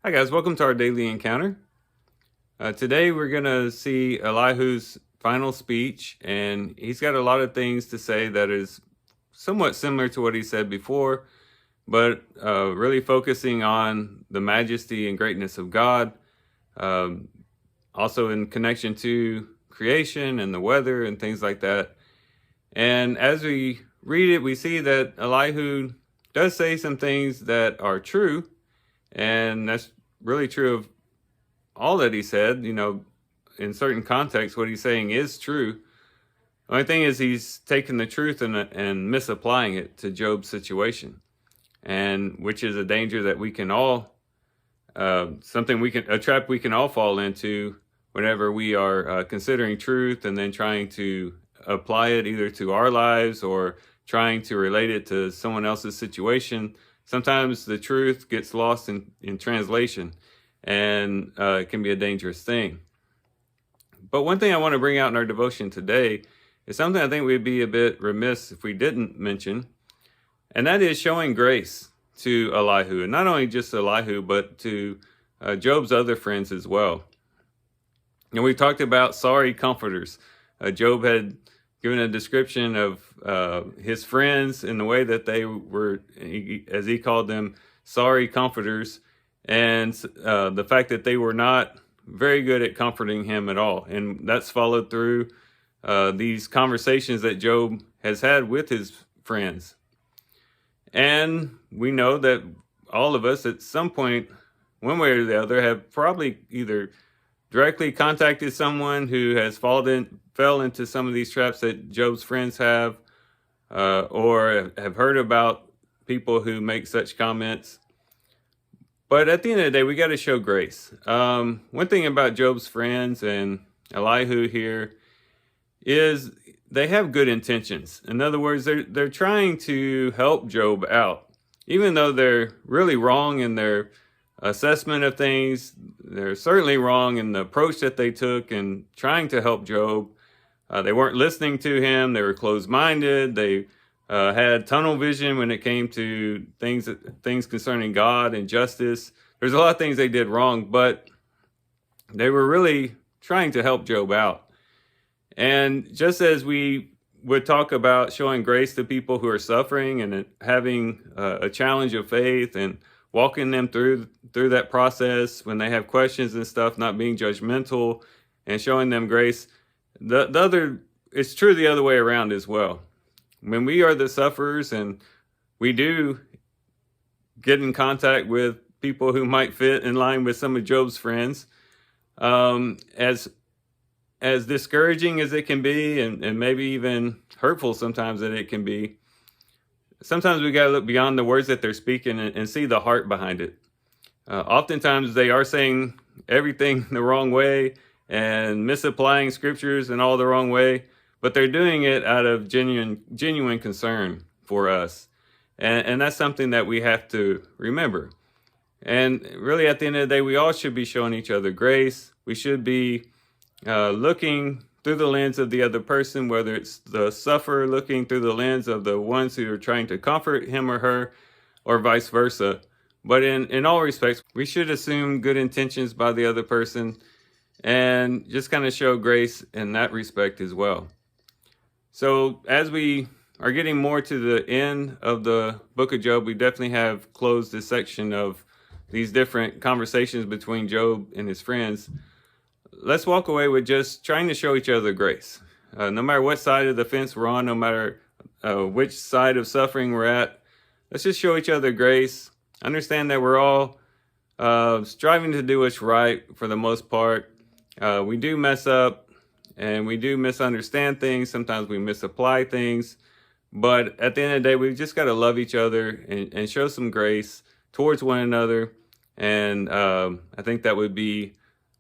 Hi guys, welcome to our daily encounter. Today we're going to see Elihu's final speech, and he's got a lot of things to say that is somewhat similar to what he said before, but really focusing on the majesty and greatness of God, also in connection to creation and the weather and things like that. And as we read it, we see that Elihu does say some things that are true, and that's really true of all that he said. In certain contexts, what he's saying is true. The only thing is he's taken the truth and misapplying it to Job's situation, and which is a danger that we can all, a trap we can all fall into whenever we are considering truth and then trying to apply it either to our lives or trying to relate it to someone else's situation. Sometimes the truth gets lost in translation, and it can be a dangerous thing. But one thing I want to bring out in our devotion today is something I think we'd be a bit remiss if we didn't mention, and that is showing grace to Elihu, and not only just Elihu, but to Job's other friends as well. And we talked about sorry comforters. Job had given a description of his friends in the way that they were, as he called them, sorry comforters, and the fact that they were not very good at comforting him at all. And that's followed through these conversations that Job has had with his friends. And we know that all of us at some point, one way or the other, have probably either directly contacted someone who has fell into some of these traps that Job's friends have, or have heard about people who make such comments. But at the end of the day, we got to show grace. One thing about Job's friends and Elihu here is they have good intentions. In other words, they're trying to help Job out, even though they're really wrong in their assessment of things. They're certainly wrong in the approach that they took in trying to help Job. They weren't listening to him. They were closed-minded. They had tunnel vision when it came to things concerning God and justice. There's a lot of things they did wrong, but they were really trying to help Job out. And just as we would talk about showing grace to people who are suffering and having a challenge of faith and walking them through that process when they have questions and stuff, not being judgmental and showing them grace, it's true the other way around as well. When we are the sufferers and we do get in contact with people who might fit in line with some of Job's friends, as discouraging as it can be, and maybe even hurtful sometimes that it can be, sometimes we got to look beyond the words that they're speaking and see the heart behind it. Oftentimes they are saying everything the wrong way and misapplying scriptures in all the wrong way, but they're doing it out of genuine concern for us. And that's something that we have to remember. And really, at the end of the day, we all should be showing each other grace. We should be looking through the lens of the other person, whether it's the sufferer looking through the lens of the ones who are trying to comfort him or her, or vice versa. But in all respects, we should assume good intentions by the other person and just kind of show grace in that respect as well. So as we are getting more to the end of the book of Job, we definitely have closed this section of these different conversations between Job and his friends. Let's walk away with just trying to show each other grace. No matter what side of the fence we're on, no matter which side of suffering we're at, let's just show each other grace. Understand that we're all striving to do what's right for the most part. We do mess up and we do misunderstand things. Sometimes we misapply things. But at the end of the day, we've just got to love each other and show some grace towards one another. And I think that would be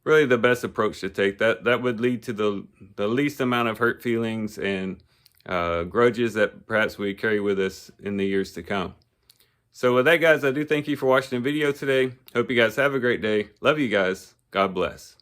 really the best approach to take. That would lead to the least amount of hurt feelings and grudges that perhaps we carry with us in the years to come. So with that, guys, I do thank you for watching the video today. Hope you guys have a great day. Love you guys. God bless.